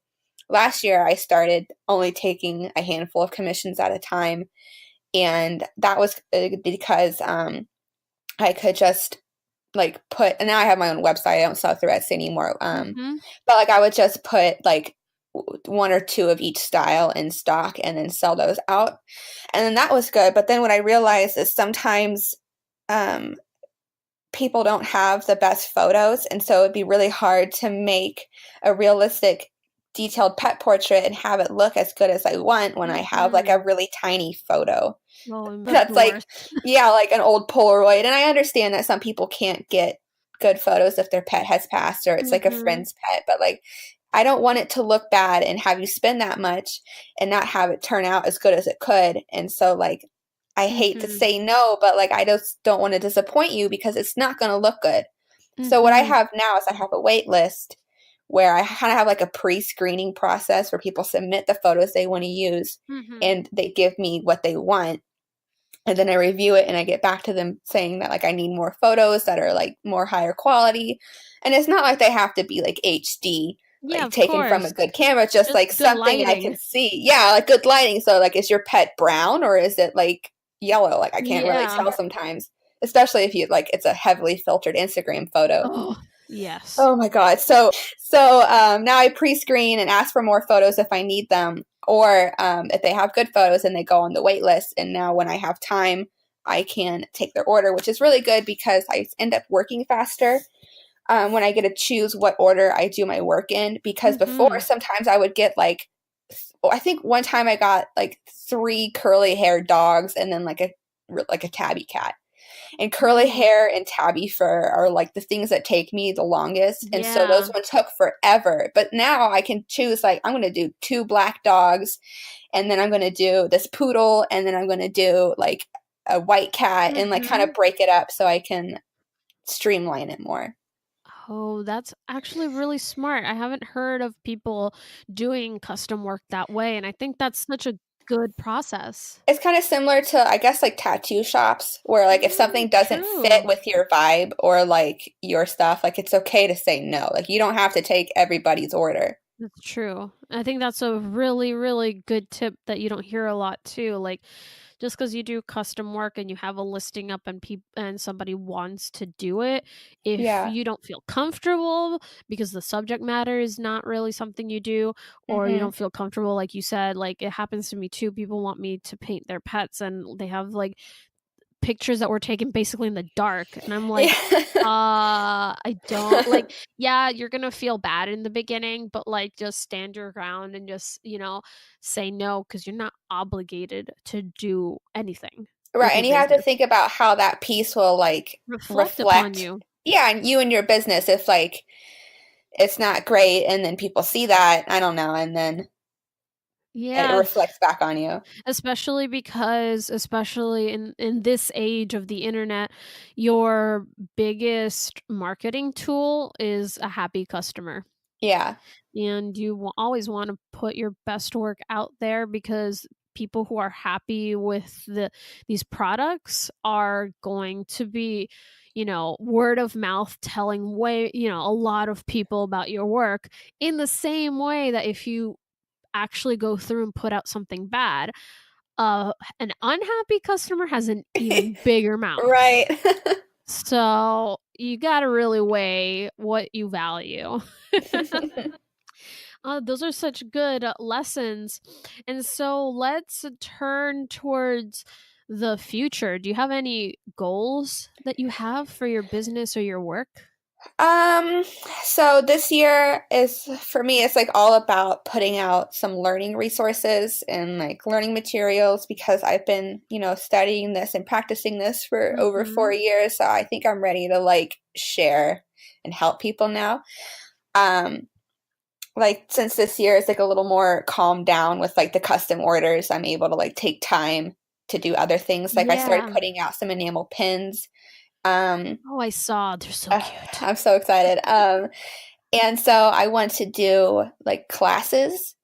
last year I started only taking a handful of commissions at a time and that was because I could just like put and now I have my own website. I don't sell through Etsy anymore. Mhm. But like I would just put like one or two of each style in stock and then sell those out. And then that was good. But then what I realized is sometimes um people don't have the best photos and so it'd be really hard to make a realistic detailed pet portrait and have it look as good as I want when I have like a Mhm. really tiny photo. Oh, that's the That's like, worst. yeah, like an old Polaroid. And I understand that some people can't get good photos if their pet has passed or it's like a Mhm. friend's pet, but like, I don't want it to look bad and have you spend that much and not have it turn out as good as it could. And so, like, I hate to Mhm. say no, but like, I just don't want to disappoint you because it's not going to look good. So, what I Mhm. have now is I have a wait list where I kind of have like a pre screening process where people submit the photos they want to use Mhm. and they give me what they want and then I review it and I get back to them saying that like I need more photos that are like more higher quality. And it's not like they have to be like HD, Yeah, like of taken from a course. good camera, it's just Just like good something I can lighting. see. Yeah, like good lighting. So like is your pet brown or is it like yellow? Like I can't really Yeah. tell sometimes, especially if you like it's a heavily filtered Instagram photo. Oh, yes. Oh my God. Now I pre-screen and ask for more photos if I need them, or if they have good photos and they go on the wait list. And now when I have time, I can take their order, which is really good because I end up working faster when I get to choose what order I do my work in. Because before, Mhm. sometimes I would get like, I think one time I got like three curly haired dogs and then like a tabby cat and curly Oh, hair and tabby fur are like the things that take me the longest. And so those yeah. ones took forever. But now I can choose like I'm going to do two black dogs and then I'm going to do this poodle and then I'm going to do like a white cat and like kind of Mhm. break it up so I can streamline it more. Oh, that's actually really smart. I haven't heard of people doing custom work that way, and I think that's such a good process. It's kind of similar to, I guess, like tattoo shops where, like, if Mm, something doesn't fit true. with your vibe or like your stuff, like, it's okay to say no. Like, you don't have to take everybody's order. That's true. I think that's a really, really good tip that you don't hear a lot too. Like just because you do custom work and you have a listing up and and somebody wants to do it, if Yeah. you don't feel comfortable because the subject matter is not really something you do, or you Hmm. don't feel comfortable, like you said, like it happens to me too. People want me to paint their pets and they have like pictures that were taken basically in the dark, and I'm like, Yeah. I don't like yeah, you're gonna feel bad in the beginning, but, like, just stand your ground and just, say no because 'cause you're not obligated to do anything Right, with your and you have to business. think about how that piece will, like, Reflect upon reflect you. yeah, and you and your business if, like, it's not great and then people see that, I don't know, and then it Yeah, reflects back on you. especially because especially in this age of the internet, your biggest marketing tool is a happy customer. Yeah. And you will always want to put your best work out there because people who are happy with these products are going to be, word of mouth telling way, a lot of people about your work, in the same way that if you actually go through and put out something bad, an unhappy customer has an even bigger mouth. Right. So you gotta really weigh what you value. Those are such good lessons. And so let's turn towards the future. Do you have any goals that you have for your business or your work? Um, so this year is for me, it's like all about putting out some learning resources and like learning materials because I've been, studying this and practicing this for over Mm-hmm. 4 years. So I think I'm ready to like share and help people now. Um, like since this year is like a little more calmed down with like the custom orders, I'm able to like take time to do other things. Like I started Yeah. putting out some enamel pins. Um, Oh, I saw. They're so cute. I'm so excited. And so I want to do like classes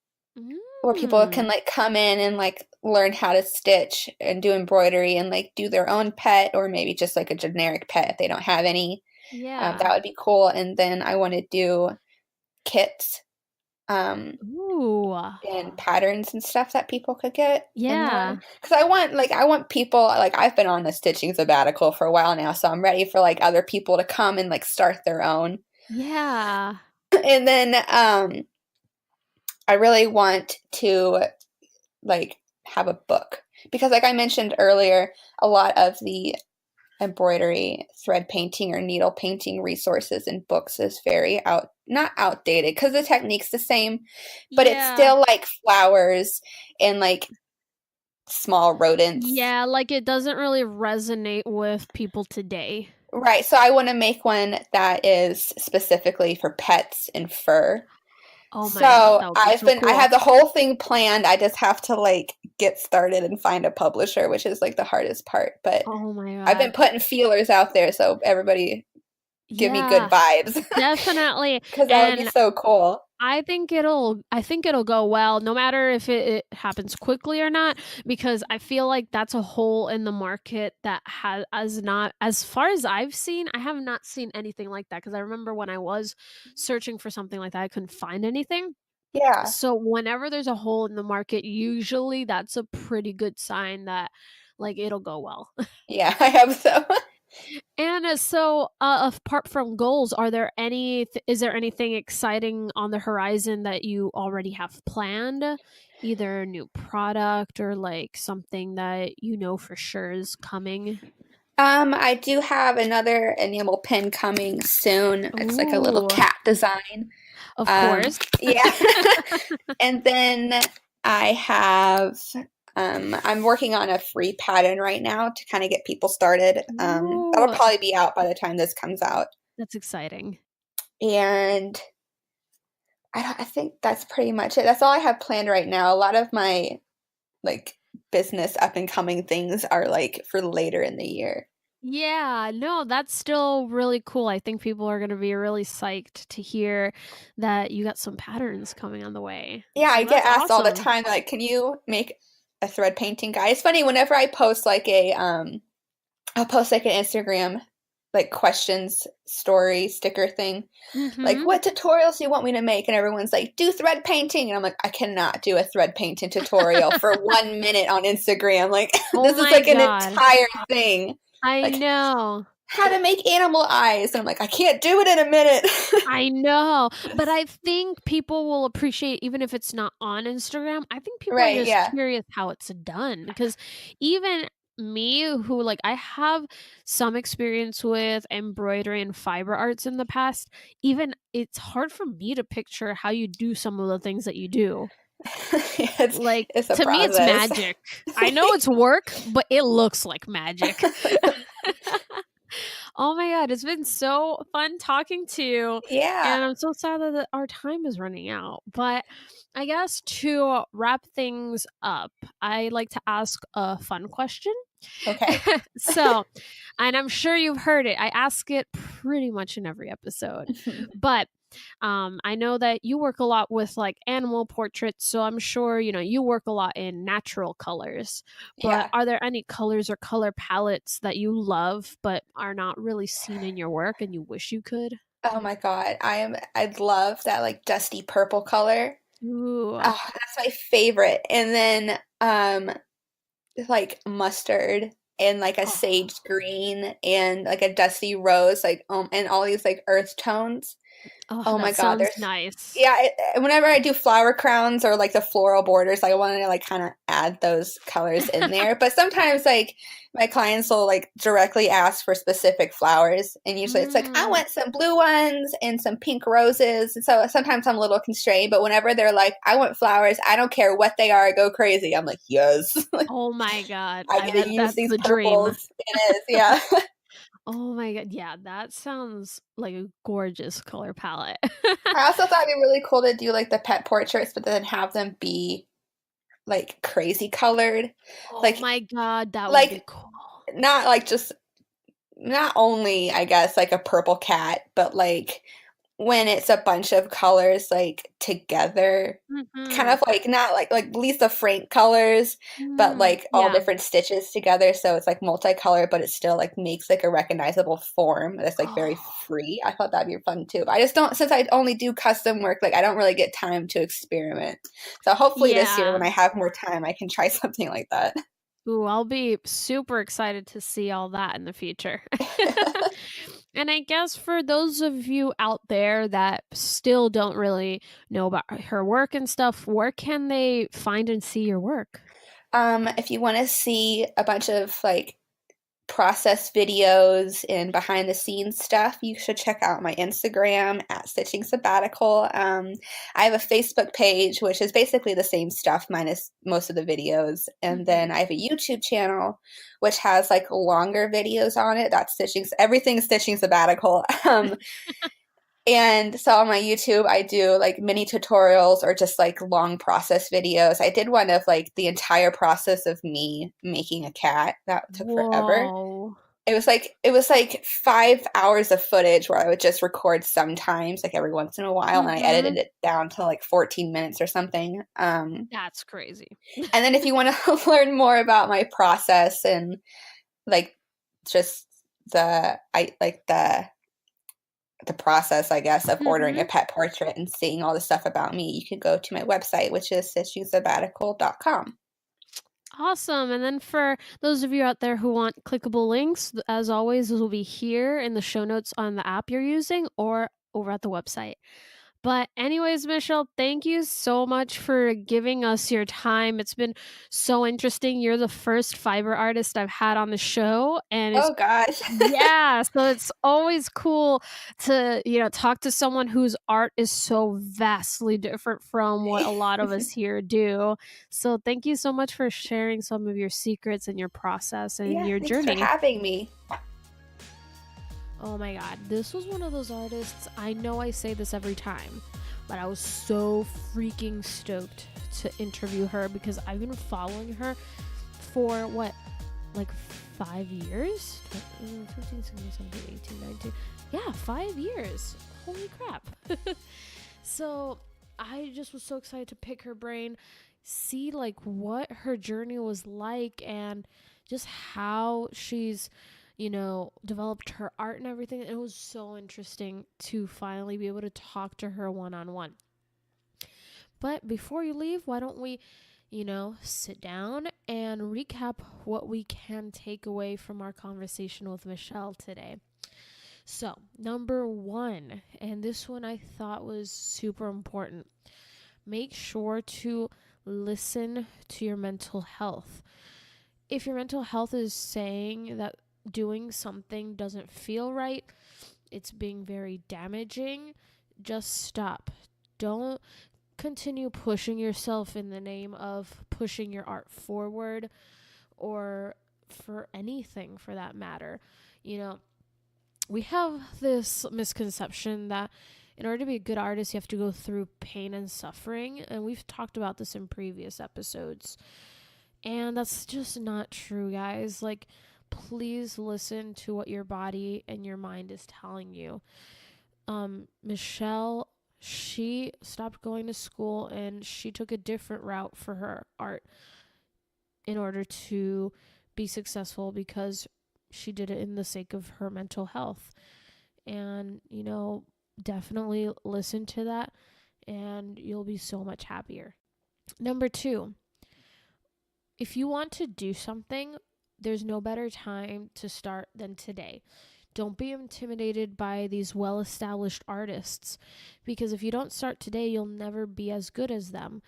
where people can Mm. like come in and like learn how to stitch and do embroidery and like do their own pet or maybe just like a generic pet if they don't have any. Yeah. That would be cool. And then I want to do kits Ooh. and patterns and stuff that people could get and learn. Yeah. Because I want people like I've been on the stitching sabbatical for a while now, so I'm ready for like other people to come and like start their own. Yeah. And then I really want to like have a book because like I mentioned earlier, a lot of the embroidery, thread painting or needle painting resources in books is very not outdated because the technique's the same, but it's Yeah. still like flowers and like small rodents. Yeah, like it doesn't really resonate with people today. Right, so I want to make one that is specifically for pets and fur. Oh my god, So that would be so I cool. have the whole thing planned. I just have to like get started and find a publisher, which is like the hardest part. But Oh my I've been god. putting feelers out there, so everybody give me good Yeah, vibes definitely. because that would be And so cool. I think it'll go well no matter if it happens quickly or not, because I feel like that's a hole in the market that has not, as far as I've seen, I have not seen anything like that, because I remember when I was searching for something like that, I couldn't find anything. Yeah, So whenever there's a hole in the market, usually that's a pretty good sign that like it'll go well. yeah, I hope so. And apart from goals, is there anything exciting on the horizon that you already have planned? Either a new product or like something that you know for sure is coming? I do have another enamel pin coming soon. It's like a little Ooh, cat design. of course. Yeah. And then I have I'm working on a free pattern right now to kind of get people started. That'll Ooh, probably be out by the time this comes out. that's exciting. And I think that's pretty much it. That's all I have planned right now. A lot of my like business up and coming things are like for later in the year. Yeah, no, that's still really cool. I think people are going to be really psyched to hear that you got some patterns coming on the way. Yeah, I So get that's asked all the awesome. time, like, can you make a thread painting guide? It's funny, whenever I post like I'll post like an Instagram like questions story sticker thing. Like, Mhm. what tutorials do you want me to make? And everyone's like, do thread painting. And I'm like, I cannot do a thread painting tutorial for 1 minute on Instagram. Like, Oh this is my like an god. entire thing. I Like, know. how to make animal eyes. And I'm like, I can't do it in a minute. I know. But I think people will appreciate, even if it's not on Instagram. I think people are Right, just yeah. curious how it's done, because even me, who like I have some experience with embroidery and fiber arts in the past, even it's hard for me to picture how you do some of the things that you do. it's, Like, it's a to me, it's process. magic. I know it's work, but it looks like magic. Oh my god, it's been so fun talking to you, Yeah. and I'm so sad that our time is running out. But I guess to wrap things up, I like to ask a fun question. Okay. So, and I'm sure you've heard it. I ask it pretty much in every episode. But I know that you work a lot with like animal portraits, so I'm sure you work a lot in natural colors. But Yeah. are there any colors or color palettes that you love but are not really seen in your work and you wish you could? Oh my God. I love that like dusty purple color. Ooh. Oh, that's my favorite. And then like mustard. and like a Oh, sage green and like a dusty rose, like and all these like earth tones. oh, Oh my that God, sounds there's nice. yeah. Whenever I do flower crowns or like the floral borders, I want to like kind of add those colors in there. But sometimes like my clients will like directly ask for specific flowers, and usually it's like I Mm. want some blue ones and some pink roses. And so sometimes I'm a little constrained, but whenever they're like I want flowers, I don't care what they are, go crazy. I'm like yes, Oh my God. I I get to bet use that's these the dream. purples. It is, yeah. Oh my God. Yeah, that sounds like a gorgeous color palette. I also thought it'd be really cool to do like the pet portraits, but then have them be like crazy colored, Oh like my God, that would be like cool. not like just not only I guess like a purple cat, but like when it's a bunch of colors like together, kind Mm-hmm. of like not like Lisa Frank colors, but Mm, like all yeah. different stitches together, so it's like multicolored, but it still like makes like a recognizable form that's like very Oh, free. I thought that'd be fun too, but I just don't, since I only do custom work, like I don't really get time to experiment. So hopefully this year when yeah. I have more time, I can try something like that. Ooh, I'll be super excited to see all that in the future. And I guess for those of you out there that still don't really know about her work and stuff, where can they find and see your work? If you want to see a bunch of like process videos and behind the scenes stuff, you should check out my Instagram at Stitching Sabbatical. I have a Facebook page, which is basically the same stuff minus most of the videos. And then Mhm. I have a YouTube channel, which has like longer videos on it. That's everything Stitching Sabbatical. And so on my YouTube, I do like mini tutorials or just like long process videos. I did one of like the entire process of me making a cat. That took forever. Whoa. It was like 5 hours of footage where I would just record sometimes, like every once in a while, and I edited Mhm. it down to like 14 minutes or something. That's crazy. And then if you want to learn more about my process and like just the process, I guess, of ordering a Mhm. pet portrait and seeing all the stuff about me, you can go to my website, which is StitchingSabbatical.com. Awesome. And then for those of you out there who want clickable links, as always, those will be here in the show notes on the app you're using or over at the website. But, anyways, Michelle, thank you so much for giving us your time. It's been so interesting. You're the first fiber artist I've had on the show. And it's Oh gosh. yeah, so it's always cool to, talk to someone whose art is so vastly different from what a lot of us here do. So thank you so much for sharing some of your secrets and your process and Yeah, your thanks for journey. having me. Oh my god, this was one of those artists. I know I say this every time, but I was so freaking stoked to interview her because I've been following her for what, like 5 years? 15, 16, 17, 18, 19. Yeah, 5 years. Holy crap. So I just was so excited to pick her brain, see like what her journey was like, and just how she's developed her art and everything. It was so interesting to finally be able to talk to her one on one. But before you leave, why don't we, sit down and recap what we can take away from our conversation with Michelle today? So, number one, and this one I thought was super important, make sure to listen to your mental health. If your mental health is saying that doing something doesn't feel right, it's being very damaging, just stop. Don't continue pushing yourself in the name of pushing your art forward or for anything for that matter. You know, we have this misconception that in order to be a good artist, you have to go through pain and suffering. And we've talked about this in previous episodes. And that's just not true, guys. Like, please listen to what your body and your mind is telling you. Michelle, she stopped going to school and she took a different route for her art in order to be successful because she did it in the sake of her mental health. And, definitely listen to that and you'll be so much happier. Number two, if you want to do something, there's no better time to start than today. Don't be intimidated by these well-established artists, because if you don't start today, you'll never be as good as them.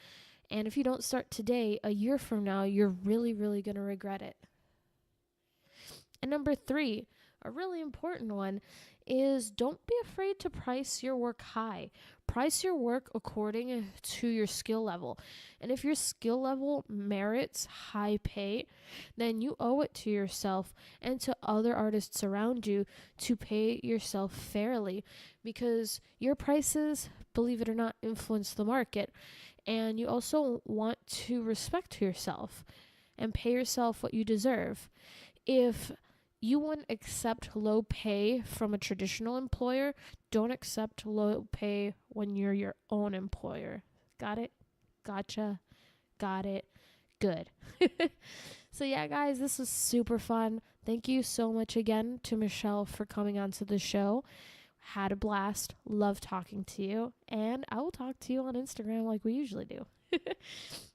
And if you don't start today, a year from now, you're really, really going to regret it. And number 3, a really important one, is don't be afraid to price your work high. Price your work according to your skill level. And if your skill level merits high pay, then you owe it to yourself and to other artists around you to pay yourself fairly, because your prices, believe it or not, influence the market. And you also want to respect yourself and pay yourself what you deserve. If you wouldn't accept low pay from a traditional employer, don't accept low pay when you're your own employer. Got it? Gotcha. Got it. Good. So yeah, guys, this was super fun. Thank you so much again to Michelle for coming onto the show. Had a blast. Love talking to you. And I will talk to you on Instagram like we usually do.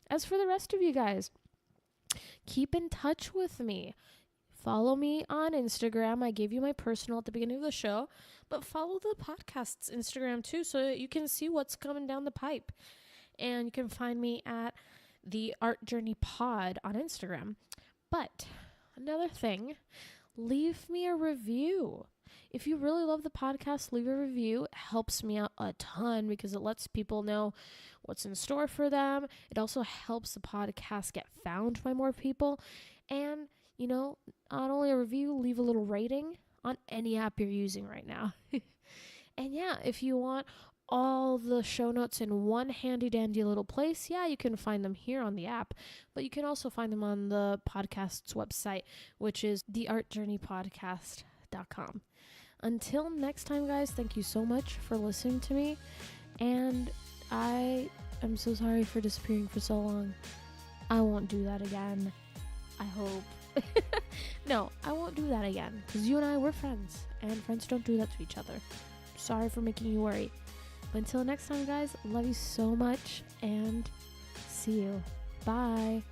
As for the rest of you guys, keep in touch with me. Follow me on Instagram. I gave you my personal at the beginning of the show, but follow the podcast's Instagram too, so that you can see what's coming down the pipe. And you can find me at the Art Journey Pod on Instagram. But another thing, leave me a review. If you really love the podcast, leave a review. It helps me out a ton because it lets people know what's in store for them. It also helps the podcast get found by more people. And not only a review, leave a little rating on any app you're using right now. And yeah, if you want all the show notes in one handy dandy little place, yeah, you can find them here on the app, but you can also find them on the podcast's website, which is theartjourneypodcast.com. Until next time, guys, thank you so much for listening to me, and I am so sorry for disappearing for so long. I won't do that again. I hope. No, I won't do that again, because you and I, we're friends, and friends don't do that to each other. Sorry for making you worry. But until next time, guys, love you so much, and see you. Bye.